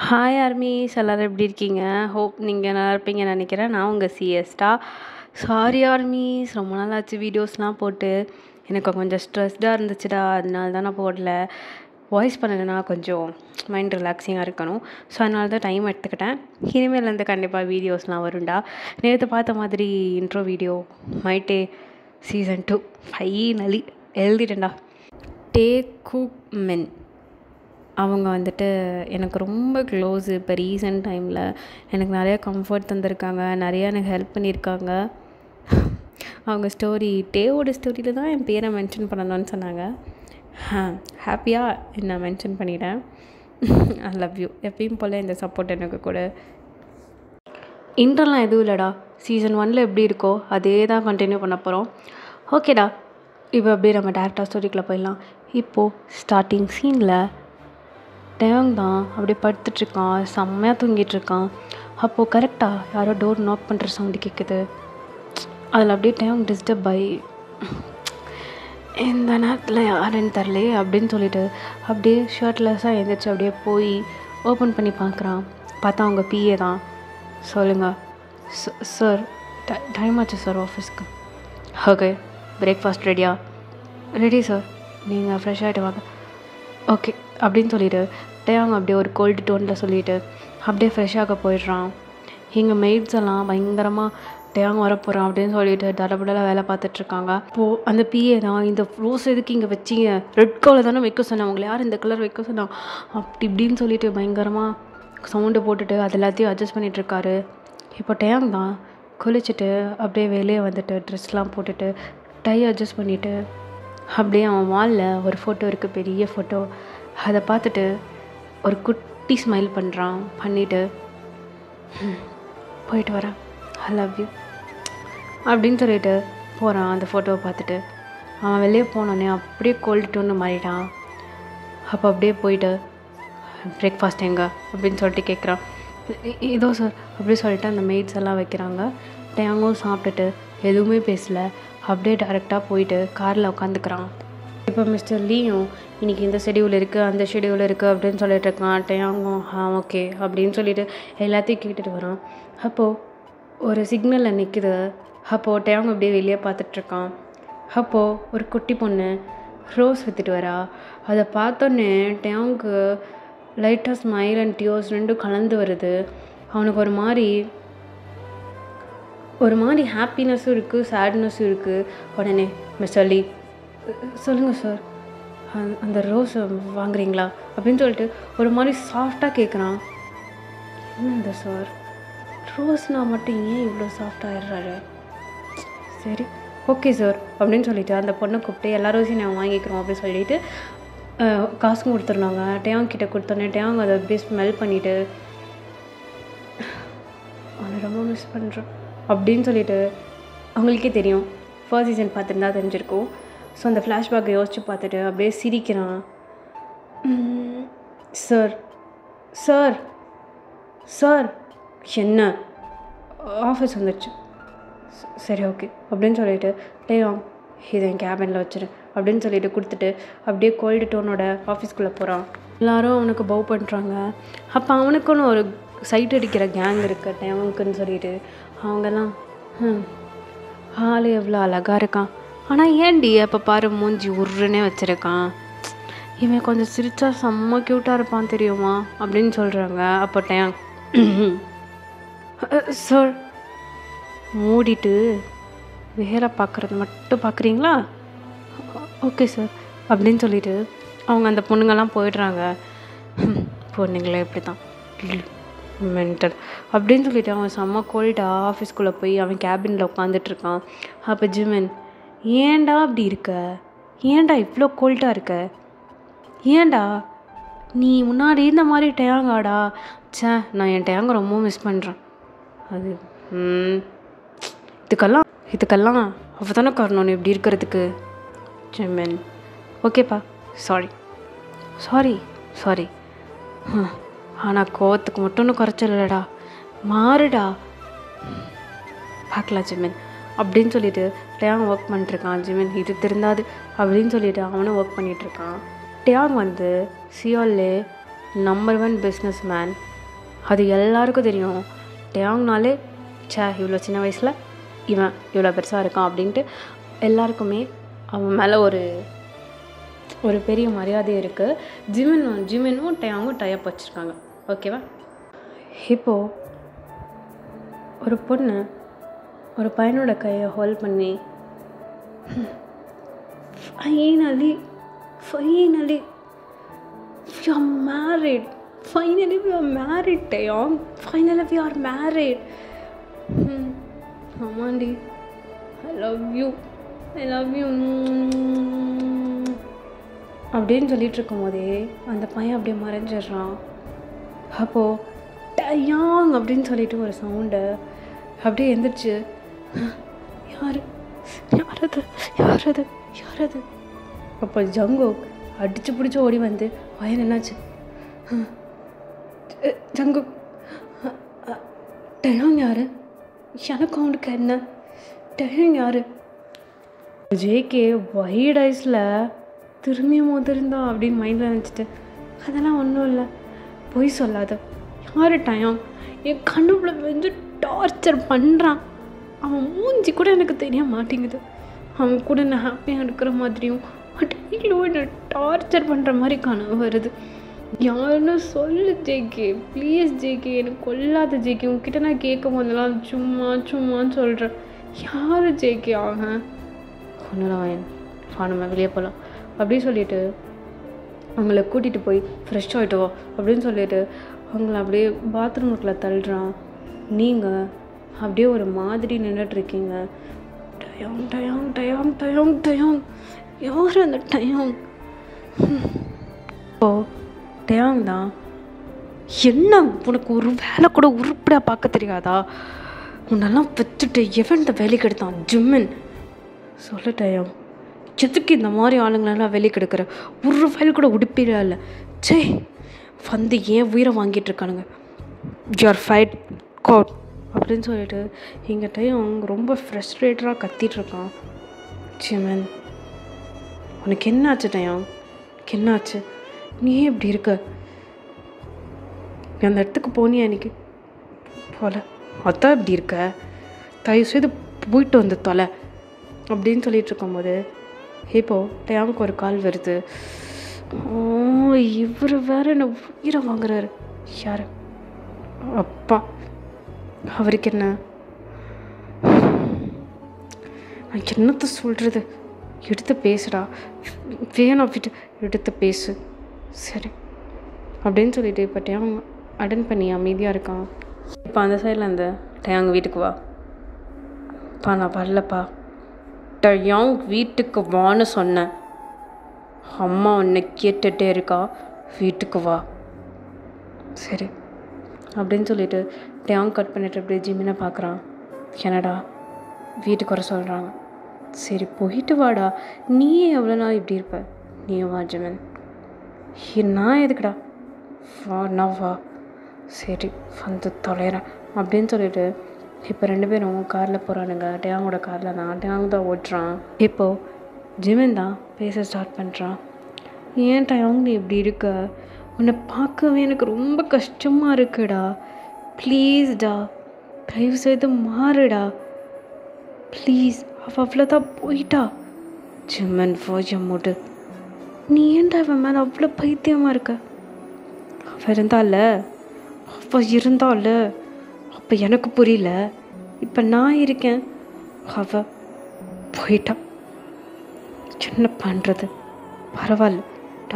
Hi armies எல்லோரும் எப்படி இருக்கீங்க? ஹோப் நீங்கள் நல்லா இருப்பீங்கன்னு நினைக்கிறேன். நான் உங்கள் சிஎஸ்டா. சாரி ஆர்மிஸ், ரொம்ப நாள் ஆச்சு வீடியோஸ்லாம் போட்டு. எனக்கு கொஞ்சம் ஸ்ட்ரெஸ்டாக இருந்துச்சுடா, அதனால தான் நான் போடல. வாய்ஸ் பண்ணலைன்னா கொஞ்சம் மைண்ட் ரிலாக்ஸிங்காக இருக்கணும். ஸோ அதனால தான் டைம் எடுத்துக்கிட்டேன். இனிமேலேருந்து கண்டிப்பாக வீடியோஸ்லாம் வரும்டா. நேற்று பார்த்த மாதிரி இன்ட்ரோ வீடியோ மைட்டே சீசன் 2 ஃபைனலி எழுதிட்டேன்டா. டேக் குக் மென் அவங்க வந்துட்டு எனக்கு ரொம்ப க்ளோஸு. இப்போ ரீசெண்ட் டைமில் எனக்கு நிறையா கம்ஃபர்ட் தந்திருக்காங்க, நிறையா எனக்கு ஹெல்ப் பண்ணியிருக்காங்க. அவங்க டேவோட ஸ்டோரியில் தான் என் பேரை மென்ஷன் பண்ணணும்னு சொன்னாங்க. ஹாப்பியாக நான் மென்ஷன் பண்ணிட்டேன். I love you. எப்பயும் போல் இந்த சப்போர்ட் எனக்கு கூட. இன்ட்ரெலாம் எதுவும் இல்லைடா, சீசன் 1 எப்படி இருக்கோ அதே தான் கண்டினியூ பண்ண போகிறோம். ஓகேடா, இப்போ அப்படியே நம்ம டேரக்டாக ஸ்டோரிக்குள்ளே போயிடலாம். இப்போது ஸ்டார்டிங் சீனில் டேவங் தான் அப்படியே படுத்துட்ருக்கான், செம்மையாக தூங்கிட்டுருக்கான். அப்போது கரெக்டாக யாரோ டோர் நாக் பண்ணுற சவுண்டு கேட்குது. அதில் அப்படியே டேவங் டிஸ்டர்ப் ஆகி இந்த நேரத்தில் யாருன்னு தரலையே அப்படின்னு சொல்லிட்டு அப்படியே ஷர்ட்லெஸ்ஸாக எழுந்திரிச்சு அப்படியே போய் ஓப்பன் பண்ணி பார்க்குறான். பார்த்தா அவங்க பிஏ தான். சொல்லுங்கள் சார், டைம் ஆச்சு சார் ஆஃபீஸ்க்கு. ஓகே, பிரேக்ஃபாஸ்ட் ரெடியா? ரெடி சார், நீங்கள் ஃப்ரெஷ் ஆகிட்டு வாங்க. ஓகே அப்படின்னு சொல்லிவிட்டு டேவங் அப்படியே ஒரு கோல்டு டோனில் சொல்லிவிட்டு அப்படியே ஃப்ரெஷ்ஷாக போயிடுறான். எங்கள் மெய்ட்ஸ் எல்லாம் பயங்கரமாக டேவங் வரப்போகிறான் அப்படின்னு சொல்லிட்டு தடபடலாக வேலை பார்த்துட்ருக்காங்க. இப்போது அந்த பிஏ தான், இந்த ரோஸ் எதுக்கு இங்கே வச்சிங்க, ரெட் கலர் தானே வைக்க சொன்னேன், அவங்களை யார் இந்த கலர் வைக்க சொன்னான் அப்படி இப்படின்னு சொல்லிட்டு பயங்கரமாக சவுண்டு போட்டுட்டு அது எல்லாத்தையும் அட்ஜஸ்ட் பண்ணிகிட்ருக்காரு. இப்போ டேவங் தான் குளிச்சுட்டு அப்படியே வெளியே வந்துட்டு ட்ரெஸ்லாம் போட்டுட்டு டை அட்ஜஸ்ட் பண்ணிவிட்டு அப்படியே அவன் வாலில் ஒரு ஃபோட்டோ இருக்குது, பெரிய ஃபோட்டோ. அதை பார்த்துட்டு ஒரு குட்டி ஸ்மைல் பண்ணுறான். பண்ணிவிட்டு போயிட்டு வரேன், ஐ லவ் யூ அப்படின்னு சொல்லிட்டு போகிறான். அந்த ஃபோட்டோவை பார்த்துட்டு அவன் வெளியே போனோடனே அப்படியே கோல்டு டோன்னு மாறிட்டான். அப்போ அப்படியே போயிட்டு பிரேக்ஃபாஸ்ட் எங்கே அப்படின்னு சொல்லிட்டு கேட்குறான். இதோ சார் அப்படி சொல்லிட்டு அந்த மெய்ட்ஸ் எல்லாம் வைக்கிறாங்க. டேங்கும் சாப்பிட்டுட்டு எதுவுமே பேசலை, அப்படியே டேரெக்டாக போயிட்டு காரில் உட்காந்துக்கிறான். இப்போ மிஸ்டர் லீயும் இன்றைக்கி இந்த ஷெடியூல் இருக்குது, அந்த ஷெடியூல் இருக்குது அப்படின்னு சொல்லிட்டு இருக்கான். டேங்கும் ஓகே அப்படின்னு சொல்லிட்டு எல்லாத்தையும் கேட்டுட்டு வரான். அப்போது ஒரு சிக்னலில் நிற்குது. அப்போது டேங் அப்படியே வெளியே பார்த்துட்ருக்கான். அப்போது ஒரு குட்டி பொண்ணு ரோஸ் விற்றுட்டு வரா. அதை பார்த்தோன்னே டேங்க்கு லைட்டாக ஸ்மைல் அண்ட் டியோர்ஸ் ரெண்டும் கலந்து வருது. அவனுக்கு ஒரு மாதிரி ஹாப்பினஸும் இருக்குது, சேட்னஸும் இருக்குது. உடனே மிஸ்டர் லீ, சொல்லுங்கள் சார், அந்த ரோஸ் வாங்குறீங்களா அப்படின்னு சொல்லிட்டு ஒரு மாதிரி சாஃப்டாக கேட்குறான். என்னது சார், ரோஸ்னால் மட்டும் ஏன் இவ்வளோ சாஃப்டாகிடுறாரு? சரி ஓகே சார் அப்படின்னு சொல்லிட்டு அந்த பொண்ணை கூப்பிட்டு எல்லா ரோஸையும் நான் வாங்கிக்கிறோம் அப்படின்னு சொல்லிட்டு காசும் கொடுத்துருந்தாங்க. டேவங் கிட்டே கொடுத்தோன்னே டேவங் அதை அப்படியே ஸ்மெல் பண்ணிவிட்டு அவனை ரொம்ப மிஸ் பண்ணுறான் அப்படின்னு சொல்லிட்டு அவங்களுக்கே தெரியும், ஃபர்ஸ்ட் சீசன் பார்த்துருந்தா தெரிஞ்சிருக்கும். ஸோ அந்த ஃப்ளாஷ்பேக்கை யோசித்து பார்த்துட்டு அப்படியே சிரிக்கிறான். சார் சார் சார், என்ன ஆஃபீஸ் வந்துடுச்சு, சரி ஓகே அப்படின்னு சொல்லிட்டு டேவங் இதை என் கேபினில் வச்சிரு அப்படின்னு சொல்லிட்டு கொடுத்துட்டு அப்படியே கோல்டு டோனோட ஆஃபீஸ்க்குள்ளே போகிறான். எல்லோரும் அவனுக்கு பவ் பண்ணுறாங்க. அப்போ அவனுக்குன்னு ஒரு சைட் அடிக்கிற கேங் இருக்குது டேவங்க்குன்னு சொல்லிட்டு. அவங்கெல்லாம் ஆள் எவ்வளோ அழகாக இருக்கான், ஆனால் ஏன்டி அப்போ பாரு மூஞ்சி உருன்னே வச்சுருக்கான், இவன் கொஞ்சம் சிரிச்சா செம்ம க்யூட்டாக இருப்பான் தெரியுமா அப்படின்னு சொல்கிறாங்க. அப்போ டேங் சார் மூடிட்டு வேற பார்க்குறது மட்டும் பார்க்குறீங்களா? ஓகே சார் அப்படின்னு சொல்லிட்டு அவங்க அந்த பொண்ணுங்கள்லாம் போயிடுறாங்க. பொண்ணுங்களே இப்படி தான் மென்டல் அப்படின்னு சொல்லிட்டு அவன் செம்ம கோல்டாக ஆஃபீஸ்க்குள்ளே போய் அவன் கேபினில் உட்காந்துட்ருக்கான். அப்போ ஜிமின், ஏன்டா அப்படி இருக்க, ஏன்டா இவ்வளோ கோல்டாக இருக்க, ஏன்டா நீ முன்னாடி இந்த மாதிரி டேங்காடா, நான் என் டேங்கை ரொம்ப மிஸ் பண்ணுறேன். அது இதுக்கெல்லாம் அவள் தானே காரணம் இப்படி இருக்கிறதுக்கு. ஜிமின், ஓகேப்பா, சாரி சாரி சாரி, ஆனால் கோவத்துக்கு மட்டும் குறைச்சல் இல்லைடா, மாறுடா, பார்க்கலாம் ஜிமின் அப்படின்னு சொல்லிட்டு டேங் ஒர்க் பண்ணிட்டுருக்கான். ஜிமின் இது திருந்தாது அப்படின்னு சொல்லிட்டு அவனும் ஒர்க் பண்ணிகிட்ருக்கான். டேங் வந்து சியோல்லே நம்பர் 1 பிஸ்னஸ் மேன். அது எல்லாருக்கும் தெரியும். டேயாங்னாலே இவ்வளோ சின்ன வயசில் இவன் இவ்வளோ பெருசாக இருக்கான் அப்படின்ட்டு எல்லாருக்குமே அவன் மேலே ஒரு பெரிய மரியாதை இருக்குது. ஜிமினும் டேயாங்கும் டைப் வச்சுருக்காங்க. ஓகேவா? இப்போது ஒரு பொண்ணு ஒரு பையனோட கையை ஹோல்ட் பண்ணி finally we are married. Finally we are married, Taeyong. Finally we are married. Amandi, I love you. அப்படின்னு சொல்லிட்டு இருக்கும் போதே அந்த பையன் அப்படியே மறைஞ்சிடுறான். அப்போது டயாங் அப்படின்னு சொல்லிட்டு ஒரு சவுண்டு அப்படியே எந்திரிச்சு, யாரது? அப்போ ஜங்குக் அடிச்சு பிடிச்சி ஓடி வந்து, பையன் என்னாச்சு? ஜங்குக், டயாங் யாரு? எனக்கு அவனுக்கு என்ன? டயாங் யாரு? ஜேகே ஒயிட் ஐஸில் திரும்பியும் முதிர்ந்தான் அப்படின்னு மைண்டில் நினச்சிட்டு, அதெல்லாம் ஒன்றும் இல்லை, பொய் சொல்லாத. யார் டயாங்? என் கண்ணுக்குள்ள வந்து டார்ச்சர் பண்ணுறான். அவன் மூஞ்சி கூட எனக்கு தெரிய மாட்டேங்குது. அவன் கூட நான் ஹாப்பியாக இருக்கிற மாதிரியும் டெய்லியும் என்னை டார்ச்சர் பண்ணுற மாதிரி கனவு வருது. யாருன்னு சொல்லு ஜேகே, ப்ளீஸ் ஜேகே, எனக்கு கொல்லாத ஜேகே. உங்ககிட்ட நான் கேட்கும் போதெல்லாம் சும்மான்னு சொல்கிறேன். யார் ஜேகே ஆக? ஒன்றும் வாயன் வெளியே போகலாம் அப்படி சொல்லிவிட்டு அவங்கள கூட்டிகிட்டு போய் ஃப்ரெஷ் ஆகிட்டு வா அப்படின்னு சொல்லிட்டு அவங்கள அப்படியே பாத்ரூமுக்குள்ளே தள்ளுறான். நீங்கள் அப்படியே ஒரு மாதிரி நின்றுட்டுருக்கீங்க. டயாங் யார் அந்த டயாங்? டயாங் தான். என்ன உனக்கு ஒரு வேலை கூட உருப்படியாக பார்க்க தெரியாதா? உன்னெல்லாம் வச்சுட்டு எவன் இந்த வேலைக்கு எடுத்தான்? ஜிமின். சொல்லு டயாங், எதுக்கு இந்த மாதிரி ஆளுங்களெல்லாம் வேலைக்கு எடுக்கிற? ஒரு ஃபைல் கூட உடுப்பிடா இல்லை. சே, வந்து ஏன் உயிரை வாங்கிட்டு இருக்கானுங்க. யூஆர் ஃபைட் கோட் அப்படின்னு சொல்லிட்டு எங்கள் டயாங் ரொம்ப ஃப்ரஸ்ட்ரேட்டடாக கத்திகிட்ருக்கான். ஜிமின், உனக்கு என்னாச்சு டயாங்? என்னாச்சு? நீ ஏன் இப்படி இருக்க? அந்த இடத்துக்கு போனியா அன்றைக்கி? போல. அதான் இப்படி இருக்க. தயவுசெய்து போயிட்டு வந்து தொலை அப்படின்னு சொல்லிட்டு இருக்கும்போது இப்போது டயாங்க்கு ஒரு கால் வருது. இவர் வேறு என்ன உயிரை வாங்குறாரு. யார்? அப்பா. அவருக்கு என்ன? நான் என்னத்த சொல்கிறது? எடுத்து பேசுடா. வேணாம் விட்டு, எடுத்து பேசு. சரி அப்படின்னு சொல்லிட்டு இப்போ டயாங் அட்டன் பண்ணி அமைதியாக இருக்கான். இப்போ அந்த சைடில் அந்த டயாங் வீட்டுக்கு வா. நான் வரலப்பா. டயாங் வீட்டுக்கு வான்னு சொன்னேன். அம்மா உன்னை கேட்டுகிட்டே இருக்கா, வீட்டுக்கு வா. சரி அப்படின்னு சொல்லிட்டு டயாங் கட் பண்ணிட்டு அப்படியே ஜிமினை பார்க்குறான். என்னடா வீட்டுக்கு வர சொல்கிறாங்க. சரி போயிட்டு வாடா. நீயே எவ்வளோ நாள் இப்படி இருப்ப? நீ வா ஜிமின். நான் எதுக்குடா? வா. சரி வந்து தொலைகிறேன் அப்படின்னு சொல்லிட்டு இப்போ 2 பேரும் காரில் போகிறானுங்க. டயாங்கோட காரில் தான். டயாங் தான் ஓட்டுறான். இப்போது ஜிமின் தான் பேச ஸ்டார்ட் பண்ணுறான். ஏன் டயாங் நீ இப்படி இருக்க? உன்னை பார்க்கவே எனக்கு ரொம்ப கஷ்டமாக இருக்குடா. ப்ளீஸ்டா, தயவு செய்து மாறுடா ப்ளீஸ். அவ்வளோதான் போயிட்டா. ஜிமின் வாய மூடு. நீ ஏன்டா அவன் மேலே அவ்வளோ பைத்தியமாக இருக்க? அவள் இருந்தால அப்போ எனக்கு புரியல. இப்போ நான் இருக்கேன், அவள் போயிட்டா. என்ன பண்ணுறது? பரவாயில்ல,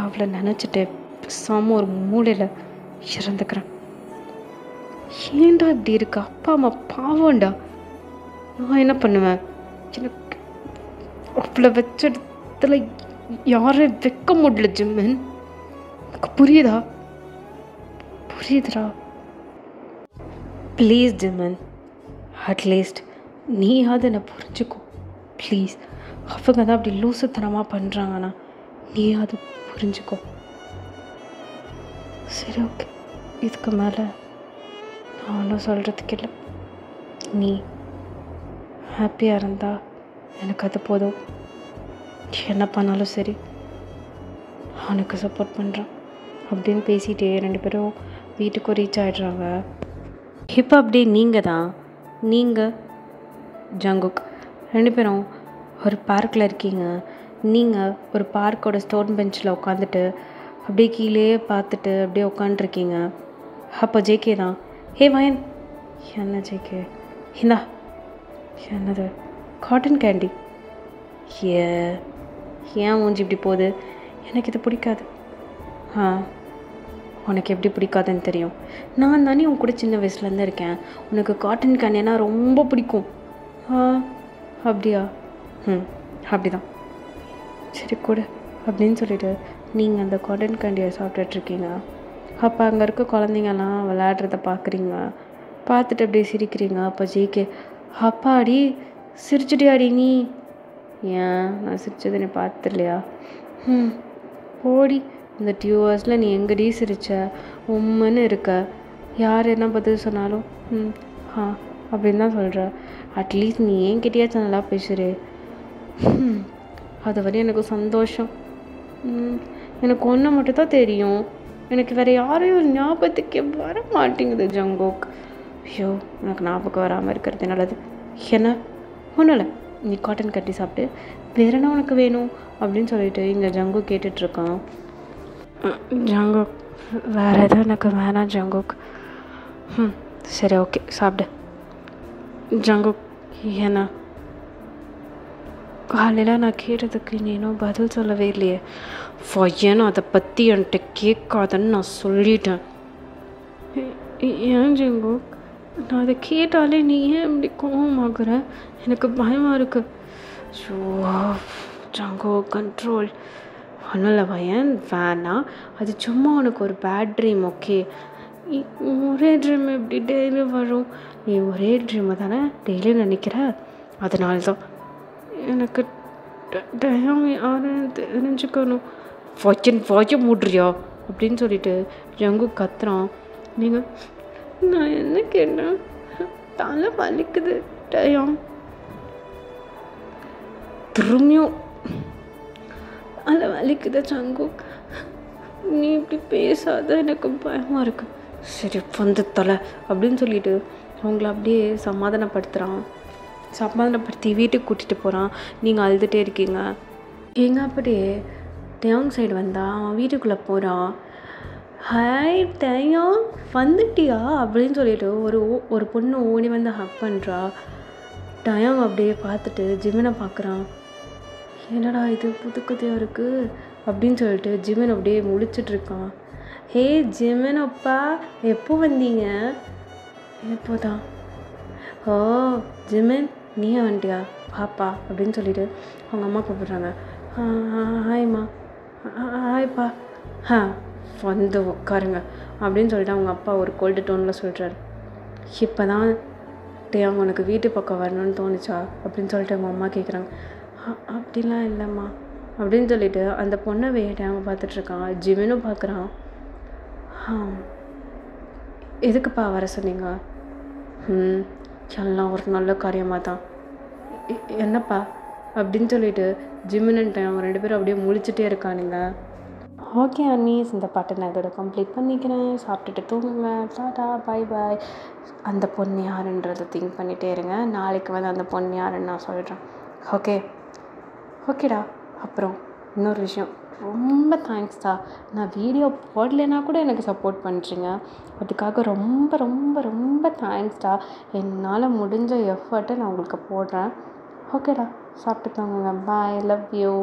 அவளை நினச்சிட்டு பேசாமல் ஒரு மூலையில் இறந்துக்கிறேன். ஏன்டா இப்படி இருக்கு? அப்பா அம்மா பாவம்டா. நான் என்ன பண்ணுவேன்? எனக்கு அவளை வச்ச இடத்துல யாரையும் வைக்க முடியல ஜிமின். எனக்கு புரியுதா? புரியுதுடா. ப்ளீஸ் ஜிமின், அட்லீஸ்ட் நீயாவது என்னை புரிஞ்சுக்கோ ப்ளீஸ். அவங்க தான் அப்படி லூசுத்தனமாக பண்ணுறாங்கண்ணா, நீயாவது புரிஞ்சுக்கோ. சரி ஓகே, இதுக்கு மேலே நான் ஒன்றும் சொல்கிறதுக்கு இல்லை. நீ ஹாப்பியாக இருந்தா எனக்கு அது போதும். என்ன பண்ணாலும் சரி, அவனுக்கு சப்போர்ட் பண்ணுறான். அப்படின்னு பேசிகிட்டே 2 பேரும் வீட்டுக்கும் ரீச் ஆகிடுறாங்க. இப்போ அப்படியே நீங்கள் ஜங்குக் 2 பேரும் ஒரு பார்க்கில் இருக்கீங்க. நீங்கள் ஒரு பார்க்கோட ஸ்டோன் பெஞ்சில் உட்காந்துட்டு அப்படியே கீழே பார்த்துட்டு அப்படியே உட்காண்ட்ருக்கீங்க. அப்போ ஜேகே தான், ஹே வயன். என்ன ஜேகே? இந்தா. என்னது? Cotton candy. ஏன் மூஞ்சி இப்படி போகுது? எனக்கு இது பிடிக்காது. உனக்கு எப்படி பிடிக்காதுன்னு தெரியும். நான் தானே உன் கூட சின்ன வயசுலேருந்து இருக்கேன். உனக்கு காட்டன் கேண்டினா ரொம்ப பிடிக்கும். அப்படியா? அப்படிதான். சரி கொடு அப்படின்னு சொல்லிட்டு நீங்கள் அந்த காட்டன் கேண்டியை சாப்பிட்டுட்ருக்கீங்க. அப்போ அங்கே இருக்க குழந்தைங்கலாம் விளையாடுறத பார்க்குறீங்க. பார்த்துட்டு அப்படியே சிரிக்கிறீங்க. அப்போ ஜேகே, அப்பாடி சிரிச்சிட்டியாடி நீ? ஏன் நான் சிரிச்சது நீ பார்த்து இல்லையா? ஓடி இந்த 2 ஹவர்ஸில் நீ எங்கடி சிரிச்ச? உம்முன்னு இருக்க. யார் என்ன பதில் சொன்னாலும் அப்படின்னு தான் சொல்கிற. அட்லீஸ்ட் நீ ஏன் கிட்டியாச்சும் நல்லா பேசுகிறே. அது வரையும் எனக்கு சந்தோஷம். எனக்கு ஒன்று மட்டும் தான் தெரியும். எனக்கு வேறு யாரையும் ஞாபகத்துக்கு வர மாட்டேங்குது ஜங்குக். ஐயோ, எனக்கு ஞாபகம் வராமல் இருக்கிறது நல்லது. என்ன? ஒன்றும் இல்லை, நீ காட்டன் கட்டி சாப்பிட்டு வேற என்ன உனக்கு வேணும் அப்படின்னு சொல்லிட்டு இங்கே ஜங்குக் கேட்டுட்ருக்கான். ஜங்குக், வேறு எதுவும் எனக்கு வேணாம் ஜங்குக். சரி ஓகே சாப்பிடு. ஜங்குக், ஏன்னா காலையில் நான் கேட்டதுக்கு நீ இன்னும் பதில் சொல்லவே இல்லையே. ஏன்னா அதை பற்றி என்கிட்ட கேட்காதன்னு நான் சொல்லிட்டேன். ஏன் ஜங்குக்? நான் அதை கேட்டாலே நீ ஏன் இப்படி கோவமாகுற? எனக்கு பயமாக இருக்கு. Show Jungkook, control. ஒன்றும் இல்லை பையன், வேணாம். அது சும்மா உனக்கு ஒரு பேட் ட்ரீம். ஓகே, ஒரே ட்ரீம் எப்படி டெய்லி வரும்? நீ ஒரே ட்ரீமை தானே டெய்லி நினைக்கிற. அதனால தான் எனக்கு டைம் யாருன்னு தெரிஞ்சுக்கணும். வாய மூடுறியா அப்படின்னு சொல்லிட்டு ஜங்குக் கத்துறான். நீங்கள், நான் என்ன கேட்டேன்? தலை வலிக்குது டயம். திரும்பியும் தலை வலிக்குது ஜங்குக். நீ இப்படி பேசாத, எனக்கு பயமாக இருக்கு. சரி வந்து தலை அப்படின்னு சொல்லிட்டு அவங்கள அப்படியே சமாதானப்படுத்தி வீட்டுக்கு கூட்டிகிட்டு போகிறான். நீங்கள் அழுதுகிட்டே இருக்கீங்க. எங்கள் அப்படியே டயாங் சைடு வந்தால் அவன் வீட்டுக்குள்ளே போகிறான். ஹாய் டயாங், வந்துட்டியா அப்படின்னு சொல்லிட்டு ஒரு பொண்ணு ஓடி வந்து ஹக் பண்ணுறா. டயாங் அப்படியே பார்த்துட்டு ஜிமினை பார்க்குறான். என்னடா இது புதுக்கதையாக இருக்குது அப்படின்னு சொல்லிட்டு ஜிமின் அப்படியே முழிச்சிட்ருக்கான். ஹே ஜிமின் அப்பா, எப்போ வந்தீங்க? எப்போதான்? ஓ ஜிமின், நீயே வந்துட்டியா பாப்பா அப்படின்னு சொல்லிட்டு அவங்க அம்மா கூப்பிட்றாங்க. ஹாய்மா. ஹாய்ப்பா. வந்து உட்காருங்க அப்படின்னு சொல்லிட்டு அவங்க அப்பா ஒரு கோல்டு டோனில் சொல்கிறாரு. இப்போ தான் டேயாங் உனக்கு வீட்டு பக்கம் வரணும்னு தோணுச்சா அப்படின்னு சொல்லிட்டு அவங்க அம்மா கேட்குறாங்க. அப்படிலாம் இல்லைம்மா அப்படின்னு சொல்லிட்டு அந்த பொண்ணை டேயாங்க பார்த்துட்ருக்கான். ஜிமினும் பார்க்குறான். எதுக்குப்பா வர சொன்னீங்க? எல்லாம் ஒரு நல்ல காரியமாக தான். என்னப்பா அப்படின்னு சொல்லிட்டு ஜிமின்ட்டு அவங்க 2 பேரும் அப்படியே முழிச்சிட்டே இருக்கானுங்க. ஓகே அன்னீஸ், இந்த பாட்டை நான் இதோட கம்ப்ளீட் பண்ணிக்கிறேன். சாப்பிட்டுட்டு தூங்குங்க. டாடா, பாய் பாய். அந்த பொண்ணு யாருன்றதை திங்க் பண்ணிகிட்டே இருங்க. நாளைக்கு வந்து அந்த பொண்ணு யாருன்னு நான் சொல்கிறேன். ஓகேடா. அப்புறம் இன்னொரு விஷயம், ரொம்ப தேங்க்ஸ்டா. நான் வீடியோ போடலைன்னா கூட எனக்கு சப்போர்ட் பண்ணுறீங்க. அதுக்காக ரொம்ப ரொம்ப ரொம்ப தேங்க்ஸ்டா. என்னால் முடிஞ்ச எஃபர்ட்டை நான் உங்களுக்கு போடுறேன். ஓகேடா, சாப்பிட்டு தூங்குங்க. பாய், லவ் யூ.